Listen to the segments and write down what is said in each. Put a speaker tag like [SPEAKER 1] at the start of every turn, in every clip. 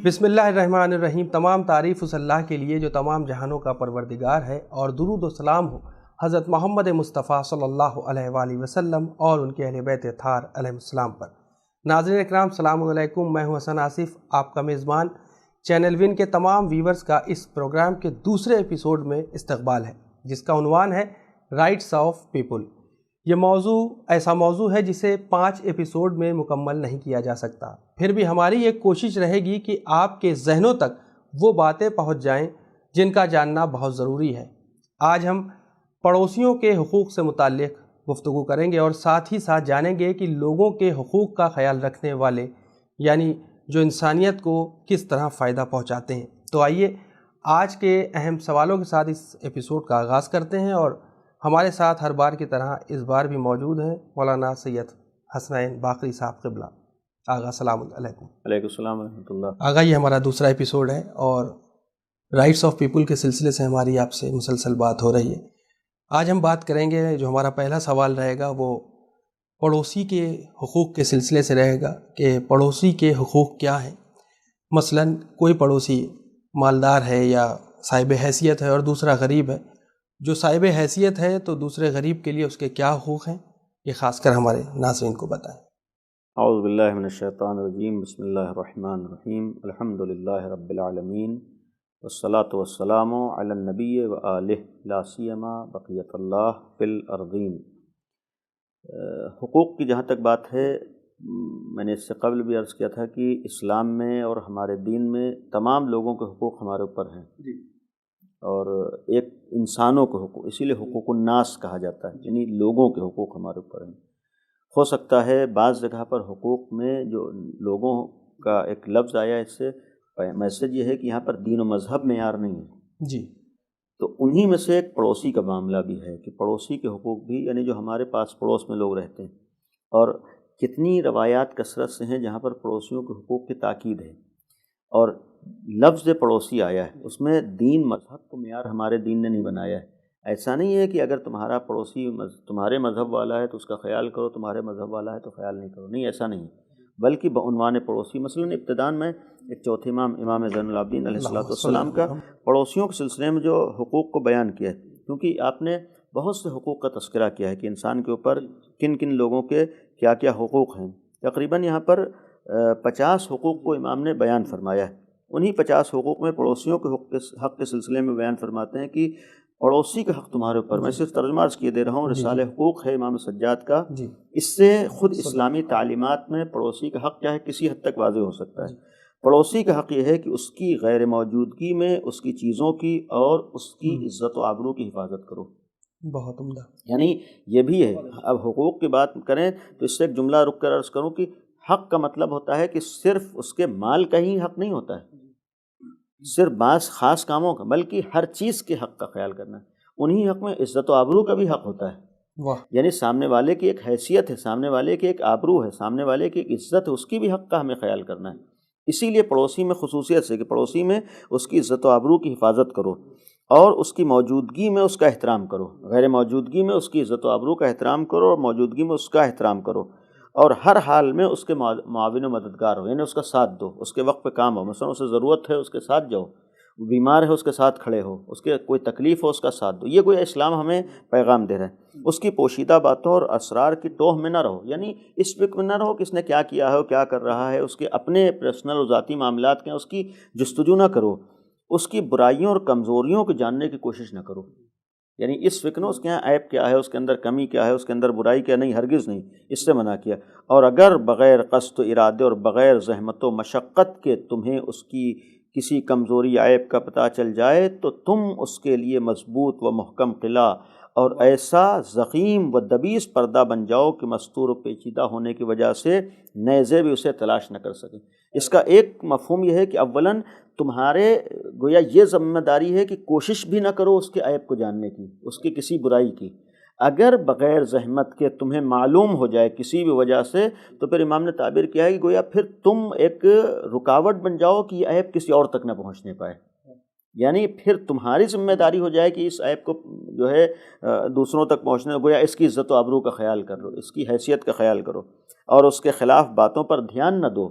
[SPEAKER 1] بسم اللہ الرحمن الرحیم۔ تمام تعریف اس اللہ کے لیے جو تمام جہانوں کا پروردگار ہے، اور درود و سلام ہو حضرت محمد مصطفیٰ صلی اللہ علیہ وآلہ وسلم اور ان کے اہل بیت اطہار علیہ السلام پر۔ ناظرین اکرام، السلام علیکم۔ میں ہوں حسن آصف، آپ کا میزبان۔ چینل ون کے تمام ویورز کا اس پروگرام کے دوسرے ایپیسوڈ میں استقبال ہے، جس کا عنوان ہے رائٹس آف پیپل۔ یہ موضوع ایسا موضوع ہے جسے 5 ایپیسوڈ میں مکمل نہیں کیا جا سکتا، پھر بھی ہماری یہ کوشش رہے گی کہ آپ کے ذہنوں تک وہ باتیں پہنچ جائیں جن کا جاننا بہت ضروری ہے۔ آج ہم پڑوسیوں کے حقوق سے متعلق گفتگو کریں گے اور ساتھ ہی ساتھ جانیں گے کہ لوگوں کے حقوق کا خیال رکھنے والے، یعنی جو انسانیت کو کس طرح فائدہ پہنچاتے ہیں۔ تو آئیے آج کے اہم سوالوں کے ساتھ اس ایپیسوڈ کا آغاز کرتے ہیں، اور ہمارے ساتھ ہر بار کی طرح اس بار بھی موجود ہیں مولانا سید حسنین باقری صاحب قبلہ۔ آغا السلام علیکم۔
[SPEAKER 2] علیکم السلام ورحمۃ اللہ۔
[SPEAKER 1] آغا، یہ ہمارا دوسرا ایپیسوڈ ہے اور رائٹس آف پیپل کے سلسلے سے ہماری آپ سے مسلسل بات ہو رہی ہے۔ آج ہم بات کریں گے، جو ہمارا پہلا سوال رہے گا وہ پڑوسی کے حقوق کے سلسلے سے رہے گا کہ پڑوسی کے حقوق کیا ہیں۔ مثلا کوئی پڑوسی مالدار ہے یا صاحب حیثیت ہے اور دوسرا غریب ہے، جو صاحب حیثیت ہے تو دوسرے غریب کے لیے اس کے کیا حقوق ہیں، یہ خاص کر ہمارے ناظرین کو بتائیں۔
[SPEAKER 2] اعوذ باللہ من الشیطان الرجیم، بسم اللہ الرحمن الرحیم، الحمد للہ رب العالمین، والصلاة والسلام علی النبی وآلہ، لا سیما بقیت اللہ فی الارضین۔ حقوق کی جہاں تک بات ہے، میں نے اس سے قبل بھی عرض کیا تھا کہ اسلام میں اور ہمارے دین میں تمام لوگوں کے حقوق ہمارے اوپر ہیں، اور ایک انسانوں کے حقوق، اسی لیے حقوق الناس کہا جاتا ہے، یعنی لوگوں کے حقوق ہمارے اوپر ہیں۔ ہو سکتا ہے بعض جگہ پر حقوق میں جو لوگوں کا ایک لفظ آیا، اس سے میسج یہ ہے کہ یہاں پر دین و مذہب معیار نہیں ہے
[SPEAKER 1] جی،
[SPEAKER 2] تو انہی میں سے ایک پڑوسی کا معاملہ بھی ہے کہ پڑوسی کے حقوق بھی، یعنی جو ہمارے پاس پڑوس میں لوگ رہتے ہیں، اور کتنی روایات کثرت سے ہیں جہاں پر پڑوسیوں کے حقوق کی تاکید ہے، اور لفظ پڑوسی آیا ہے، اس میں دین مذہب کو معیار ہمارے دین نے نہیں بنایا ہے۔ ایسا نہیں ہے کہ اگر تمہارا پڑوسی تمہارے مذہب والا ہے تو اس کا خیال کرو، تمہارے مذہب والا ہے تو خیال نہیں کرو، نہیں، ایسا نہیں، بلکہ بعنوان پڑوسی مثلا ابتداءً میں ایک چوتھے امام زین العابدین علیہ السلام کا پڑوسیوں کے سلسلے میں جو حقوق کو بیان کیا ہے، کیونکہ آپ نے بہت سے حقوق کا تذکرہ کیا ہے کہ انسان کے اوپر کن کن لوگوں کے کیا کیا حقوق ہیں۔ تقریباً یہاں پر 50 حقوق کو امام نے بیان فرمایا ہے۔ انہی 50 حقوق میں پڑوسیوں کے حق کے سلسلے میں بیان فرماتے ہیں کہ پڑوسی کا حق تمہارے اوپر، میں صرف ترجمہ عرض کیے دے رہا ہوں، رسالہ حقوق ہے امام سجاد کا، اس سے خود اسلامی تعلیمات میں پڑوسی کا حق کیا ہے کسی حد تک واضح ہو سکتا ہے۔ پڑوسی کا حق یہ ہے کہ اس کی غیر موجودگی میں اس کی چیزوں کی اور اس کی عزت و آبرو کی حفاظت کرو۔
[SPEAKER 1] بہت عمدہ۔
[SPEAKER 2] یعنی یہ بھی ہے۔ اب حقوق کی بات کریں تو اس سے ایک جملہ رک کر عرض کروں کہ حق کا مطلب ہوتا ہے کہ صرف اس کے مال کا ہی حق نہیں ہوتا ہے، صرف بعض خاص کاموں کا، بلکہ ہر چیز کے حق کا خیال کرنا ہے۔ انہی حق میں عزت و آبرو کا بھی حق ہوتا ہے، یعنی سامنے والے کی ایک حیثیت ہے، سامنے والے کی ایک آبرو ہے، سامنے والے کی ایک عزت ہے، اس کی بھی حق کا ہمیں خیال کرنا ہے۔ اسی لیے پڑوسی میں خصوصیت سے کہ پڑوسی میں اس کی عزت و آبرو کی حفاظت کرو، اور اس کی موجودگی میں اس کا احترام کرو، غیر موجودگی میں اس کی عزت و آبرو کا احترام کرو، اور موجودگی میں اس کا احترام کرو، اور ہر حال میں اس کے معاون و مددگار ہو، یعنی اس کا ساتھ دو، اس کے وقت پہ کام ہو، مثلا اسے ضرورت ہے اس کے ساتھ جاؤ، بیمار ہے اس کے ساتھ کھڑے ہو، اس کے کوئی تکلیف ہو اس کا ساتھ دو۔ یہ کوئی اسلام ہمیں پیغام دے رہا ہے۔ اس کی پوشیدہ باتوں اور اسرار کی ٹوہ میں نہ رہو، یعنی اس فکر میں نہ رہو کہ اس نے کیا کیا ہے اور کیا کر رہا ہے، اس کے اپنے پرسنل اور ذاتی معاملات کے اس کی جستجو نہ کرو، اس کی برائیوں اور کمزوریوں کو جاننے کی کوشش نہ کرو، یعنی اس فکر میں اس کے یہاں عیب کیا ہے، اس کے اندر کمی کیا ہے، اس کے اندر برائی کیا، نہیں، ہرگز نہیں، اس سے منع کیا۔ اور اگر بغیر قصد و ارادے اور بغیر زحمت و مشقت کے تمہیں اس کی کسی کمزوری عیب کا پتہ چل جائے تو تم اس کے لیے مضبوط و محکم قلعہ اور ایسا ضخیم و دبیس پردہ بن جاؤ کہ مستور و پیچیدہ ہونے کی وجہ سے نیزے بھی اسے تلاش نہ کر سکیں۔ اس کا ایک مفہوم یہ ہے کہ اولاً تمہارے گویا یہ ذمہ داری ہے کہ کوشش بھی نہ کرو اس کے عیب کو جاننے کی، اس کی کسی برائی کی۔ اگر بغیر زحمت کے تمہیں معلوم ہو جائے کسی بھی وجہ سے، تو پھر امام نے تعبیر کیا ہے کہ گویا پھر تم ایک رکاوٹ بن جاؤ کہ یہ عیب کسی اور تک نہ پہنچنے پائے، یعنی پھر تمہاری ذمہ داری ہو جائے کہ اس عیب کو جو ہے دوسروں تک پہنچنے، گویا اس کی عزت و آبرو کا خیال کر لو، اس کی حیثیت کا خیال کرو، اور اس کے خلاف باتوں پر دھیان نہ دو۔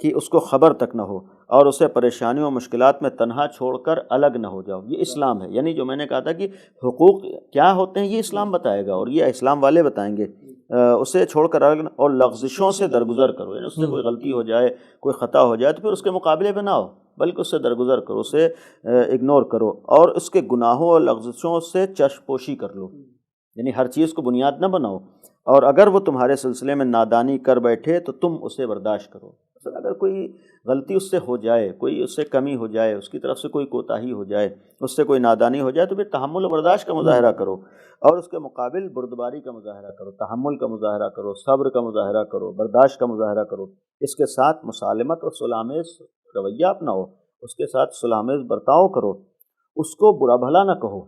[SPEAKER 2] کہ اس کو خبر تک نہ ہو اور اسے پریشانیوں اور مشکلات میں تنہا چھوڑ کر الگ نہ ہو جاؤ. یہ اسلام ہے. یعنی جو میں نے کہا تھا کہ حقوق کیا ہوتے ہیں یہ اسلام بتائے گا اور یہ اسلام والے بتائیں گے. اسے چھوڑ کر الگ اور لغزشوں سے درگزر کرو. یعنی اس سے کوئی غلطی ہو جائے، کوئی خطا ہو جائے تو پھر اس کے مقابلے پہ نہ ہو، بلکہ اس سے درگزر کرو، اسے اگنور کرو اور اس کے گناہوں اور لغزشوں سے چشم پوشی کر لو. یعنی ہر چیز کو بنیاد نہ بناؤ، اور اگر وہ تمہارے سلسلے میں نادانی کر بیٹھے تو تم اسے برداشت کرو. اگر کوئی غلطی اس سے ہو جائے، کوئی اس سے کمی ہو جائے، اس کی طرف سے کوئی کوتاہی ہو جائے، اس سے کوئی نادانی ہو جائے تو پھر تحمل و برداشت کا مظاہرہ کرو اور اس کے مقابل بردباری کا مظاہرہ کرو، تحمل کا مظاہرہ کرو، صبر کا مظاہرہ کرو، برداشت کا مظاہرہ کرو. اس کے ساتھ مسالمت اور صلح آمیز رویہ اپناؤ، اس کے ساتھ صلح آمیز برتاؤ کرو، اس کو برا بھلا نہ کہو،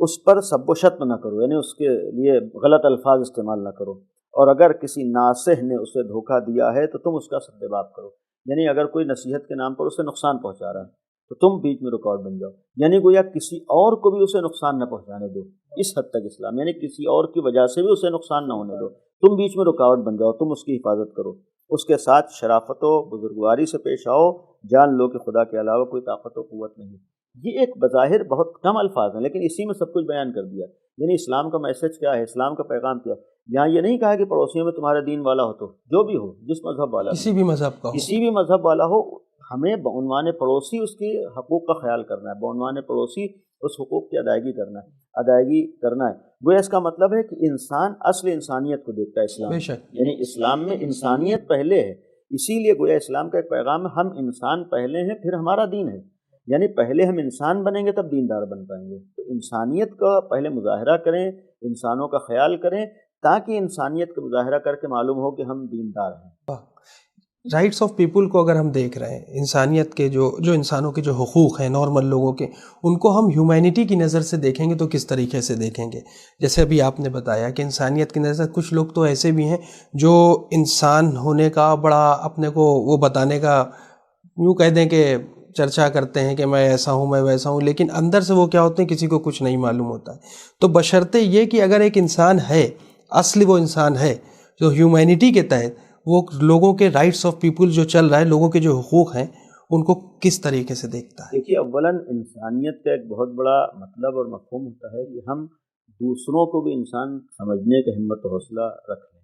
[SPEAKER 2] اس پر سب و شتم نہ کرو، یعنی اس کے لیے غلط الفاظ استعمال نہ کرو. اور اگر کسی ناصح نے اسے دھوکہ دیا ہے تو تم اس کا سدباب کرو. یعنی اگر کوئی نصیحت کے نام پر اسے نقصان پہنچا رہا ہے تو تم بیچ میں رکاوٹ بن جاؤ. یعنی گویا کسی اور کو بھی اسے نقصان نہ پہنچانے دو. اس حد تک اسلام، یعنی کسی اور کی وجہ سے بھی اسے نقصان نہ ہونے دو، تم بیچ میں رکاوٹ بن جاؤ، تم اس کی حفاظت کرو. اس کے ساتھ شرافت و بزرگواری سے پیش آؤ، جان لو کہ خدا کے علاوہ کوئی طاقت و قوت نہیں. یہ ایک بظاہر بہت کم الفاظ ہیں لیکن اسی میں سب کچھ بیان کر دیا. یعنی اسلام کا میسج کیا ہے، اسلام کا پیغام کیا ہے. یہاں یہ نہیں کہا کہ پڑوسیوں میں تمہارا دین والا ہو تو جو بھی ہو، جس مذہب والا،
[SPEAKER 1] کسی بھی مذہب کا ہو،
[SPEAKER 2] کسی بھی مذہب والا ہو، ہمیں بعنوان پڑوسی اس کے حقوق کا خیال کرنا ہے، بعنوان پڑوسی اس حقوق کی ادائیگی کرنا ہے. گویا اس کا مطلب ہے کہ انسان اصل انسانیت کو دیکھتا ہے اسلام.
[SPEAKER 1] بے شک.
[SPEAKER 2] یعنی اسلام میں انسانیت پہلے ہے، اسی لیے گویا اسلام کا ایک پیغام ہے، ہم انسان پہلے ہیں پھر ہمارا دین ہے. یعنی پہلے ہم انسان بنیں گے تب دیندار بن پائیں گے. تو انسانیت کا پہلے مظاہرہ کریں، انسانوں کا خیال کریں تاکہ انسانیت کا مظاہرہ کر کے معلوم ہو کہ ہم دیندار ہیں.
[SPEAKER 1] رائٹس آف پیپل کو اگر ہم دیکھ رہے ہیں، انسانیت کے جو انسانوں کے جو حقوق ہیں نارمل لوگوں کے، ان کو ہم ہیومینٹی کی نظر سے دیکھیں گے تو کس طریقے سے دیکھیں گے؟ جیسے ابھی آپ نے بتایا کہ انسانیت کی نظر سے کچھ لوگ تو ایسے بھی ہیں جو انسان ہونے کا بڑا اپنے کو وہ بتانے کا یوں کہہ دیں کہ چرچا کرتے ہیں کہ میں ایسا ہوں، میں ویسا ہوں، لیکن اندر سے وہ کیا ہوتے ہیں کسی کو کچھ نہیں معلوم ہوتا ہے. تو بشرطے یہ کہ اگر ایک انسان ہے، اصلی وہ انسان ہے جو ہیومینٹی کے تحت وہ لوگوں کے رائٹس آف پیپل جو چل رہا ہے، لوگوں کے جو حقوق ہیں ان کو کس طریقے سے دیکھتا ہے؟
[SPEAKER 2] دیکھیے، اولاً انسانیت کا ایک بہت بڑا مطلب اور مفہوم ہوتا ہے کہ ہم دوسروں کو بھی انسان سمجھنے کا ہمت و حوصلہ رکھیں.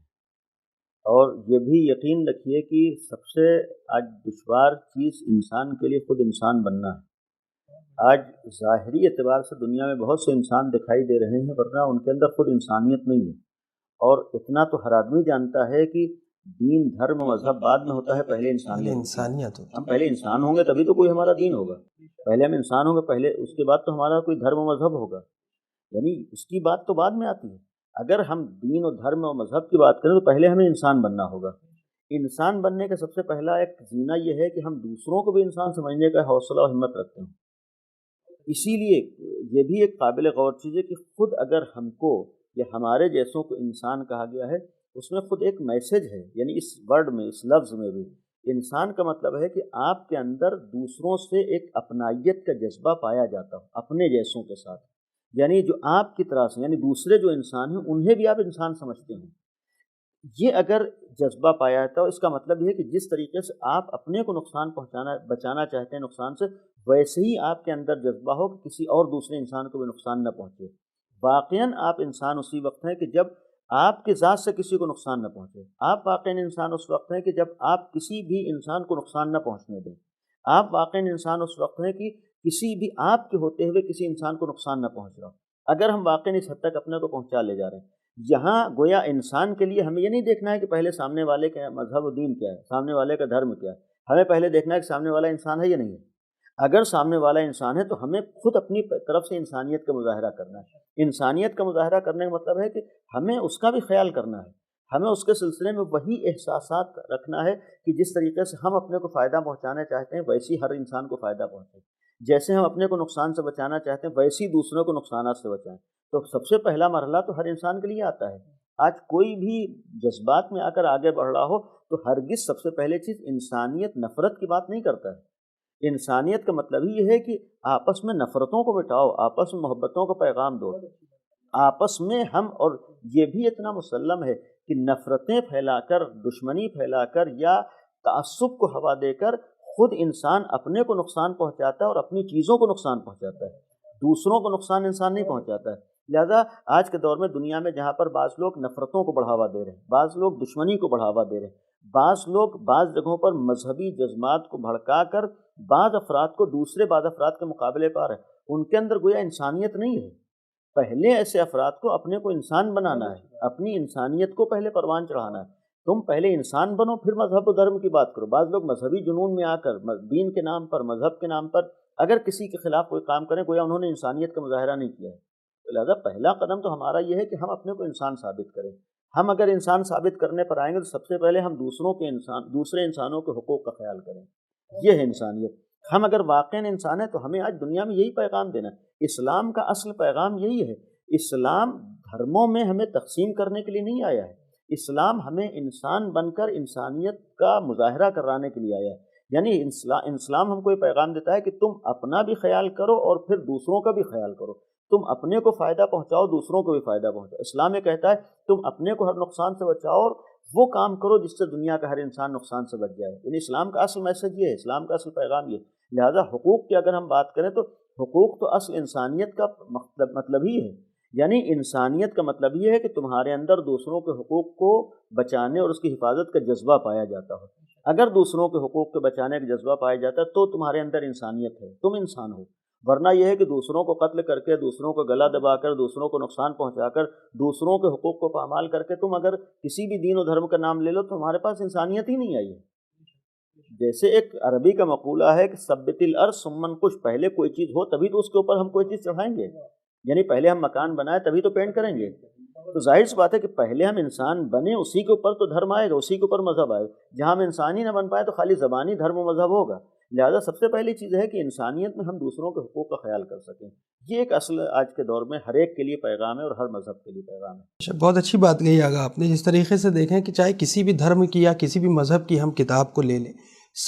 [SPEAKER 2] اور یہ بھی یقین رکھیے کہ سب سے آج دشوار چیز انسان کے لیے خود انسان بننا ہے. آج ظاہری اعتبار سے دنیا میں بہت سے انسان دکھائی دے رہے ہیں ورنہ ان کے اندر خود انسانیت نہیں ہے. اور اتنا تو ہر آدمی جانتا ہے کہ دین، دھرم، مذہب بعد میں ہوتا ہے، پہلے انسانیت ہوتی ہے. ہم پہلے انسان ہوں گے تبھی تو کوئی ہمارا دین ہوگا. پہلے ہم انسان ہوں گے، پہلے اس کے بعد تو ہمارا کوئی دھرم و مذہب ہوگا. یعنی اس کی بات تو بعد میں آتی ہے. اگر ہم دین اور دھرم اور مذہب کی بات کریں تو پہلے ہمیں انسان بننا ہوگا. انسان بننے کا سب سے پہلا ایک زینہ یہ ہے کہ ہم دوسروں کو بھی انسان سمجھنے کا حوصلہ اور ہمت رکھتے ہیں. اسی لیے یہ بھی ایک قابل غور چیز ہے کہ خود اگر ہم کو یا ہمارے جیسوں کو انسان کہا گیا ہے، اس میں خود ایک میسج ہے. یعنی اس ورڈ میں، اس لفظ میں بھی انسان کا مطلب ہے کہ آپ کے اندر دوسروں سے ایک اپنائیت کا جذبہ پایا جاتا ہو اپنے جیسوں کے ساتھ. یعنی جو آپ کی طرح سے، یعنی دوسرے جو انسان ہیں انہیں بھی آپ انسان سمجھتے ہیں. یہ اگر جذبہ پایا جاتا ہے، اس کا مطلب یہ ہے کہ جس طریقے سے آپ اپنے کو نقصان بچانا چاہتے ہیں نقصان سے، ویسے ہی آپ کے اندر جذبہ ہو کہ کسی اور دوسرے انسان کو بھی نقصان نہ پہنچے. واقعاً آپ انسان اسی وقت ہیں کہ جب آپ کی ذات سے کسی کو نقصان نہ پہنچے. آپ واقعاً انسان اس وقت ہیں کہ جب آپ کسی بھی انسان کو نقصان نہ پہنچنے دیں. آپ واقعاً انسان اس وقت ہیں کہ کسی بھی آپ کے ہوتے ہوئے کسی انسان کو نقصان نہ پہنچ رہا. اگر ہم واقعاً اس حد تک اپنے کو پہنچا لے جا رہے ہیں، یہاں گویا انسان کے لیے ہمیں یہ نہیں دیکھنا ہے کہ پہلے سامنے والے کا مذہب و دین کیا ہے، سامنے والے کا دھرم کیا ہے. ہمیں پہلے دیکھنا ہے کہ سامنے والا انسان ہے یا نہیں ہے. اگر سامنے والا انسان ہے تو ہمیں خود اپنی طرف سے انسانیت کا مظاہرہ کرنا ہے. انسانیت کا مظاہرہ کرنے کا مطلب ہے کہ ہمیں اس کا بھی خیال کرنا ہے. ہمیں اس کے سلسلے میں وہی احساسات رکھنا ہے کہ جس طریقے سے ہم اپنے کو فائدہ پہنچانا چاہتے ہیں ویسی ہر انسان کو فائدہ پہنچے. جیسے ہم اپنے کو نقصان سے بچانا چاہتے ہیں ویسی دوسروں کو نقصانات سے بچائیں. تو سب سے پہلا مرحلہ تو ہر انسان کے لیے آتا ہے. آج کوئی بھی جذبات میں آ کر آگے بڑھ رہا ہو تو ہرگز سب سے پہلے چیز انسانیت نفرت کی بات نہیں کرتا ہے. انسانیت کا مطلب ہی یہ ہے کہ آپس میں نفرتوں کو مٹاؤ، آپس میں محبتوں کا پیغام دو. آپس میں ہم، اور یہ بھی اتنا مسلم ہے کہ نفرتیں پھیلا کر، دشمنی پھیلا کر یا تعصب کو ہوا دے کر خود انسان اپنے کو نقصان پہنچاتا ہے اور اپنی چیزوں کو نقصان پہنچاتا ہے، دوسروں کو نقصان انسان نہیں پہنچاتا ہے۔ لہذا آج کے دور میں دنیا میں جہاں پر بعض لوگ نفرتوں کو بڑھاوا دے رہے ہیں، بعض لوگ دشمنی کو بڑھاوا دے رہے ہیں، بعض لوگ بعض جگہوں پر مذہبی جذبات کو بھڑکا کر بعض افراد کو دوسرے بعض افراد کے مقابلے پا رہے ہیں، ان کے اندر گویا انسانیت نہیں ہے۔ پہلے ایسے افراد کو اپنے کو انسان بنانا ہے، اپنی انسانیت کو پہلے پروان چڑھانا ہے۔ تم پہلے انسان بنو، پھر مذہب و دھرم کی بات کرو۔ بعض لوگ مذہبی جنون میں آ کر دین کے نام پر، مذہب کے نام پر اگر کسی کے خلاف کوئی کام کریں گویا انہوں نے انسانیت کا مظاہرہ نہیں کیا ہے۔ تو لہٰذا پہلا قدم تو ہمارا یہ ہے کہ ہم اپنے کو انسان ثابت کریں۔ ہم اگر انسان ثابت کرنے پر آئیں گے تو سب سے پہلے ہم دوسرے انسانوں کے حقوق کا خیال کریں، یہ ہے انسانیت۔ ہم اگر واقعاً انسان ہیں تو ہمیں آج دنیا میں یہی پیغام دینا ہے۔ اسلام کا اصل پیغام یہی ہے۔ اسلام دھرموں میں ہمیں تقسیم کرنے کے لیے نہیں آیا ہے، اسلام ہمیں انسان بن کر انسانیت کا مظاہرہ کرانے کے لیے آیا ہے۔ یعنی اسلام ہم کو یہ پیغام دیتا ہے کہ تم اپنا بھی خیال کرو اور پھر دوسروں کا بھی خیال کرو، تم اپنے کو فائدہ پہنچاؤ، دوسروں کو بھی فائدہ پہنچاؤ۔ اسلام یہ کہتا ہے تم اپنے کو ہر نقصان سے بچاؤ اور وہ کام کرو جس سے دنیا کا ہر انسان نقصان سے بچ جائے۔ یعنی اسلام کا اصل میسج یہ ہے، اسلام کا اصل پیغام یہ ہے۔ لہٰذا حقوق کی اگر ہم بات کریں تو حقوق تو اصل انسانیت کا مطلب ہی ہے۔ یعنی انسانیت کا مطلب یہ ہے کہ تمہارے اندر دوسروں کے حقوق کو بچانے اور اس کی حفاظت کا جذبہ پایا جاتا ہو۔ اگر دوسروں کے حقوق کو بچانے کا جذبہ پایا جاتا ہے تو تمہارے اندر انسانیت ہے، تم انسان ہو۔ ورنہ یہ ہے کہ دوسروں کو قتل کر کے، دوسروں کو گلا دبا کر، دوسروں کو نقصان پہنچا کر، دوسروں کے حقوق کو پامال کر کے تم اگر کسی بھی دین و دھرم کا نام لے لو تو تمہارے پاس انسانیت ہی نہیں آئی ہے۔ جیسے ایک عربی کا مقولہ ہے کہ ثبت الارض ثم انقش، پہلے کوئی چیز ہو تبھی تو اس کے اوپر ہم کوئی چیز چڑھائیں گے۔ یعنی پہلے ہم مکان بنائیں تبھی تو پینٹ کریں گے۔ تو ظاہر سی بات ہے کہ پہلے ہم انسان بنے، اسی کے اوپر تو دھرم آئے گا، اسی کے اوپر مذہب آئے گا۔ جہاں ہم انسان ہی نہ بن پائے تو خالی زبانی دھرم و مذہب ہوگا۔ لہٰذا سب سے پہلی چیز ہے کہ انسانیت میں ہم دوسروں کے حقوق کا خیال کر سکیں۔ یہ ایک اصل آج کے دور میں ہر ایک کے لیے پیغام ہے اور ہر مذہب کے لیے پیغام ہے۔
[SPEAKER 1] بہت اچھی بات کہی آگا آپ نے۔ جس طریقے سے دیکھیں کہ چاہے کسی بھی دھرم کی یا کسی بھی مذہب کی ہم کتاب کو لے لیں،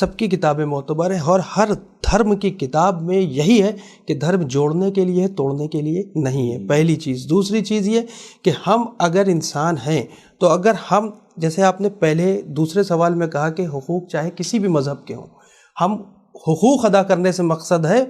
[SPEAKER 1] سب کی کتابیں معتبر ہیں اور ہر دھرم کی کتاب میں یہی ہے کہ دھرم جوڑنے کے لیے، توڑنے کے لیے نہیں ہے، پہلی چیز۔ دوسری چیز یہ کہ ہم اگر انسان ہیں تو اگر ہم، جیسے آپ نے پہلے دوسرے سوال میں کہا کہ حقوق چاہے کسی بھی مذہب کے ہوں، ہم حقوق ادا کرنے سے مقصد ہے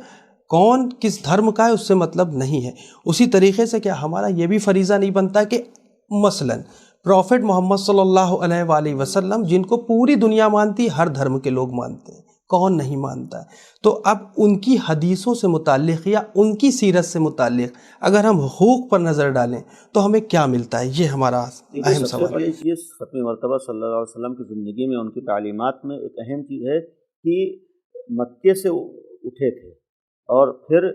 [SPEAKER 1] کون کس دھرم کا ہے اس سے مطلب نہیں ہے۔ اسی طریقے سے کیا ہمارا یہ بھی فریضہ نہیں بنتا کہ مثلاً پروفٹ محمد صلی اللہ علیہ وآلہ وسلم جن کو پوری دنیا مانتی، ہر دھرم کے لوگ مانتے ہیں، کون نہیں مانتا ہے؟ تو اب ان کی حدیثوں سے متعلق یا ان کی سیرت سے متعلق اگر ہم حقوق پر نظر ڈالیں تو ہمیں کیا ملتا ہے؟ یہ ہمارا اہم سوال ہے۔
[SPEAKER 2] سب سے بڑی چیز ختم مرتبہ صلی اللہ علیہ وسلم کی زندگی میں ان کی تعلیمات میں ایک اہم چیز ہے کہ مکے سے اٹھے تھے اور پھر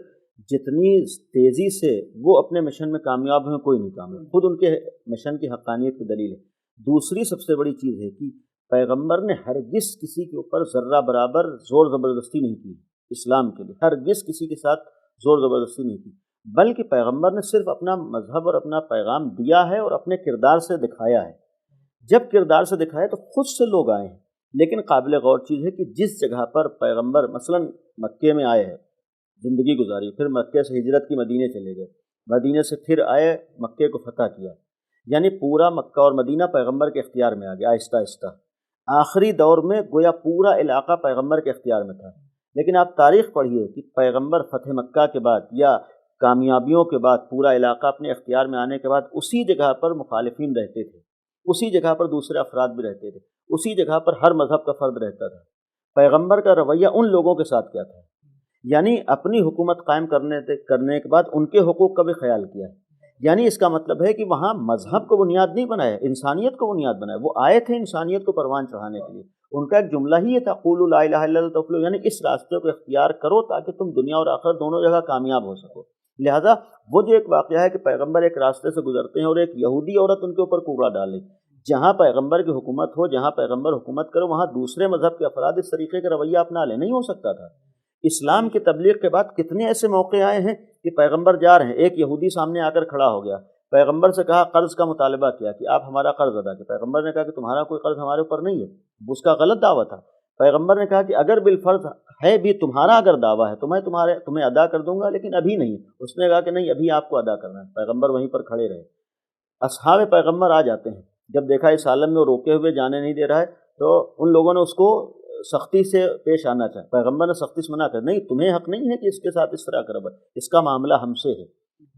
[SPEAKER 2] جتنی تیزی سے وہ اپنے مشن میں کامیاب ہوئے کوئی نہیں کامیاب، خود ان کے مشن کی حقانیت کی دلیل ہے۔ دوسری سب سے بڑی چیز ہے کہ پیغمبر نے ہرگز کسی کے اوپر ذرہ برابر زور زبردستی نہیں کی اسلام کے لیے، ہرگز کسی کے ساتھ زور زبردستی نہیں کی، بلکہ پیغمبر نے صرف اپنا مذہب اور اپنا پیغام دیا ہے اور اپنے کردار سے دکھایا ہے۔ جب کردار سے دکھایا تو خود سے لوگ آئے ہیں، لیکن قابل غور چیز ہے کہ جس جگہ پر پیغمبر مثلاً مکے میں آئے ہیں، زندگی گزاری، پھر مکے سے ہجرت کی مدینے چلے گئے، مدینے سے پھر آئے، مکے کو فتح کیا، یعنی پورا مکہ اور مدینہ پیغمبر کے اختیار میں آ گیا آہستہ آہستہ۔ آخری دور میں گویا پورا علاقہ پیغمبر کے اختیار میں تھا، لیکن آپ تاریخ پڑھیے کہ پیغمبر فتح مکہ کے بعد یا کامیابیوں کے بعد پورا علاقہ اپنے اختیار میں آنے کے بعد اسی جگہ پر مخالفین رہتے تھے، اسی جگہ پر دوسرے افراد بھی رہتے تھے، اسی جگہ پر ہر مذہب کا فرد رہتا تھا۔ پیغمبر کا رویہ ان لوگوں کے ساتھ کیا تھا؟ یعنی اپنی حکومت قائم کرنے کے بعد ان کے حقوق کا بھی خیال کیا ہے۔ یعنی اس کا مطلب ہے کہ وہاں مذہب کو بنیاد نہیں بنایا، انسانیت کو بنیاد بنایا۔ وہ آئے تھے انسانیت کو پروان چڑھانے کے لیے، ان کا ایک جملہ ہی یہ تھا قولوا لا الہ الا اللہ تفلحوا، یعنی اس راستے کو اختیار کرو تاکہ تم دنیا اور آخرت دونوں جگہ کامیاب ہو سکو۔ لہٰذا وہ جو ایک واقعہ ہے کہ پیغمبر ایک راستے سے گزرتے ہیں اور ایک یہودی عورت ان کے اوپر کوڑا ڈالے، جہاں پیغمبر کی حکومت ہو، جہاں پیغمبر حکومت کرو، وہاں دوسرے مذہب کے افراد اس طریقے کا رویہ اپنا لیں، نہیں ہو سکتا تھا۔ اسلام کی تبلیغ کے بعد کتنے ایسے موقع آئے ہیں کہ پیغمبر جا رہے ہیں، ایک یہودی سامنے آ کر کھڑا ہو گیا، پیغمبر سے کہا، قرض کا مطالبہ کیا کہ آپ ہمارا قرض ادا کریں۔ پیغمبر نے کہا کہ تمہارا کوئی قرض ہمارے اوپر نہیں ہے، اس کا غلط دعویٰ تھا۔ پیغمبر نے کہا کہ اگر بالفرض ہے بھی تمہارا اگر دعویٰ ہے تو میں تمہیں ادا کر دوں گا، لیکن ابھی نہیں۔ اس نے کہا کہ نہیں، ابھی آپ کو ادا کرنا ہے۔ پیغمبر وہیں پر کھڑے رہے۔ اصحاب پیغمبر آ جاتے ہیں، جب دیکھا اس عالم میں وہ روکے ہوئے جانے نہیں دے رہا ہے تو ان لوگوں نے اس کو سختی سے پیش آنا چاہا، پیغمبر نے سختی سے منع کر، نہیں تمہیں حق نہیں ہے کہ اس کے ساتھ اس طرح کرو، اس کا معاملہ ہم سے ہے۔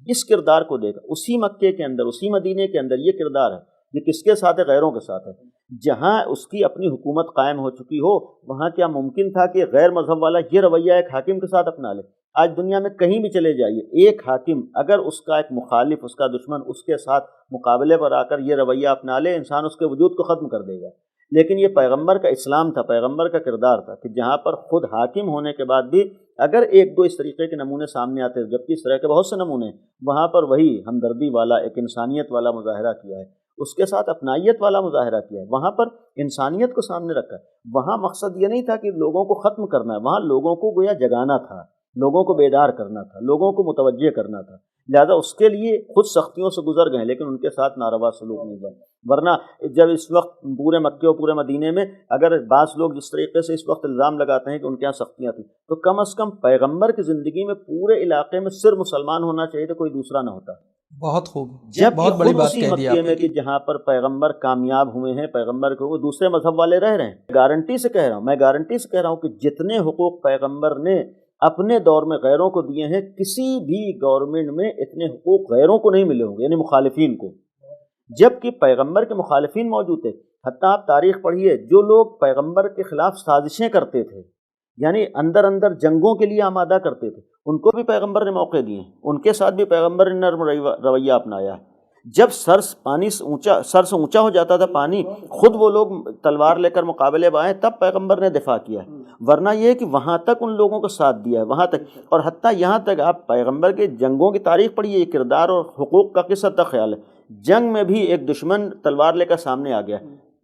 [SPEAKER 2] اس کردار کو دیکھا اسی مکے کے اندر، اسی مدینے کے اندر یہ کردار ہے، یہ کس کے ساتھ ہے؟ غیروں کے ساتھ ہے۔ جہاں اس کی اپنی حکومت قائم ہو چکی ہو، وہاں کیا ممکن تھا کہ غیر مذہب والا یہ رویہ ایک حاکم کے ساتھ اپنا لے؟ آج دنیا میں کہیں بھی چلے جائیے، ایک حاکم اگر اس کا ایک مخالف، اس کا دشمن اس کے ساتھ مقابلے پر آ کر یہ رویہ اپنا لے، انسان اس کے وجود کو ختم کر دے گا۔ لیکن یہ پیغمبر کا اسلام تھا، پیغمبر کا کردار تھا کہ جہاں پر خود حاکم ہونے کے بعد بھی اگر ایک دو اس طریقے کے نمونے سامنے آتے ہیں، جبکہ اس طرح کے بہت سے نمونے ہیں، وہاں پر وہی ہمدردی والا، ایک انسانیت والا مظاہرہ کیا ہے، اس کے ساتھ اپنائیت والا مظاہرہ کیا ہے، وہاں پر انسانیت کو سامنے رکھا ہے۔ وہاں مقصد یہ نہیں تھا کہ لوگوں کو ختم کرنا ہے، وہاں لوگوں کو گویا جگانا تھا، لوگوں کو بیدار کرنا تھا، لوگوں کو متوجہ کرنا تھا۔ لہذا اس کے لیے خود سختیوں سے گزر گئے، لیکن ان کے ساتھ ناروا سلوک نہیں ہوا۔ ورنہ جب اس وقت پورے مکے اور پورے مدینے میں اگر بعض لوگ جس طریقے سے اس وقت الزام لگاتے ہیں کہ ان کے یہاں سختیاں تھیں، تو کم از کم پیغمبر کی زندگی میں پورے علاقے میں صرف مسلمان ہونا چاہیے تھا، کوئی دوسرا نہ ہوتا۔
[SPEAKER 1] بہت خوب،
[SPEAKER 2] جب
[SPEAKER 1] بہت بڑی بات
[SPEAKER 2] اسی
[SPEAKER 1] کہہ دی
[SPEAKER 2] مکے
[SPEAKER 1] آپ
[SPEAKER 2] میں کہ جہاں پر پیغمبر کامیاب ہوئے ہیں، پیغمبر کو وہ دوسرے مذہب والے رہ رہے ہیں۔ گارنٹی سے کہہ رہا ہوں، میں گارنٹی سے کہہ رہا ہوں کہ جتنے حقوق پیغمبر نے اپنے دور میں غیروں کو دیے ہیں، کسی بھی گورنمنٹ میں اتنے حقوق غیروں کو نہیں ملے ہوں گے، یعنی مخالفین کو، جبکہ پیغمبر کے مخالفین موجود تھے۔ حتیٰ آپ تاریخ پڑھیے، جو لوگ پیغمبر کے خلاف سازشیں کرتے تھے، یعنی اندر اندر جنگوں کے لیے آمادہ کرتے تھے، ان کو بھی پیغمبر نے موقع دیے، ان کے ساتھ بھی پیغمبر نے نرم رویہ اپنایا ہے۔ جب سر سے اونچا ہو جاتا تھا پانی، خود وہ لوگ تلوار لے کر مقابلے میں آئے، تب پیغمبر نے دفاع کیا ہے۔ ورنہ یہ ہے کہ وہاں تک ان لوگوں کو ساتھ دیا ہے، وہاں تک، اور حتیٰ یہاں تک آپ پیغمبر کے جنگوں کی تاریخ پڑھیے، یہ کردار اور حقوق کا کس حد تک خیال ہے۔ جنگ میں بھی ایک دشمن تلوار لے کر سامنے آ گیا،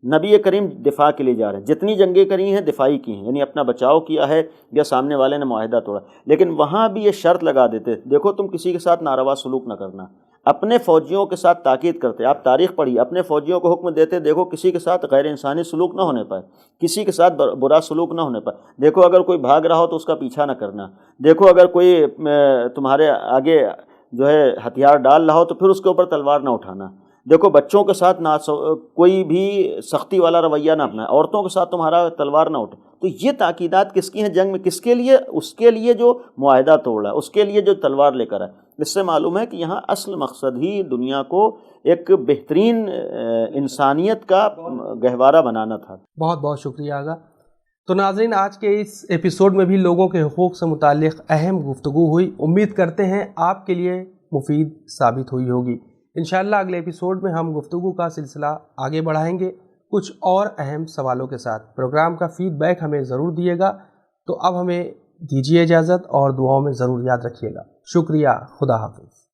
[SPEAKER 2] نبی کریم دفاع کے لیے جا رہے ہیں، جتنی جنگیں کری ہیں دفاعی کی ہیں، یعنی اپنا بچاؤ کیا ہے، یا سامنے والے نے معاہدہ توڑا، لیکن وہاں بھی یہ شرط لگا دیتے، دیکھو تم کسی کے ساتھ ناروا سلوک نہ کرنا۔ اپنے فوجیوں کے ساتھ تاکید کرتے، آپ تاریخ پڑھیے، اپنے فوجیوں کو حکم دیتے، دیکھو کسی کے ساتھ غیر انسانی سلوک نہ ہونے پائے، کسی کے ساتھ برا سلوک نہ ہونے پائے، دیکھو اگر کوئی بھاگ رہا ہو تو اس کا پیچھا نہ کرنا، دیکھو اگر کوئی تمہارے آگے جو ہے ہتھیار ڈال رہا ہو تو پھر اس کے اوپر تلوار نہ اٹھانا، دیکھو بچوں کے ساتھ کوئی بھی سختی والا رویہ نہ اپنائے، عورتوں کے ساتھ تمہارا تلوار نہ اٹھے۔ تو یہ تاکیدات کس کی ہیں جنگ میں؟ کس کے لیے؟ اس کے لیے جو معاہدہ توڑ رہا ہے، اس کے لیے جو تلوار لے کر آئے۔ اس سے معلوم ہے کہ یہاں اصل مقصد ہی دنیا کو ایک بہترین انسانیت کا گہوارہ بنانا تھا۔
[SPEAKER 1] بہت بہت شکریہ آغا۔ تو ناظرین، آج کے اس ایپیسوڈ میں بھی لوگوں کے حقوق سے متعلق اہم گفتگو ہوئی، امید کرتے ہیں آپ کے لیے مفید ثابت ہوئی ہوگی۔ انشاءاللہ اگلے ایپیسوڈ میں ہم گفتگو کا سلسلہ آگے بڑھائیں گے کچھ اور اہم سوالوں کے ساتھ۔ پروگرام کا فیڈ بیک ہمیں ضرور دیے گا۔ تو اب ہمیں دیجیے اجازت اور دعاؤں میں ضرور یاد رکھیے گا۔ شکریہ، خدا حافظ۔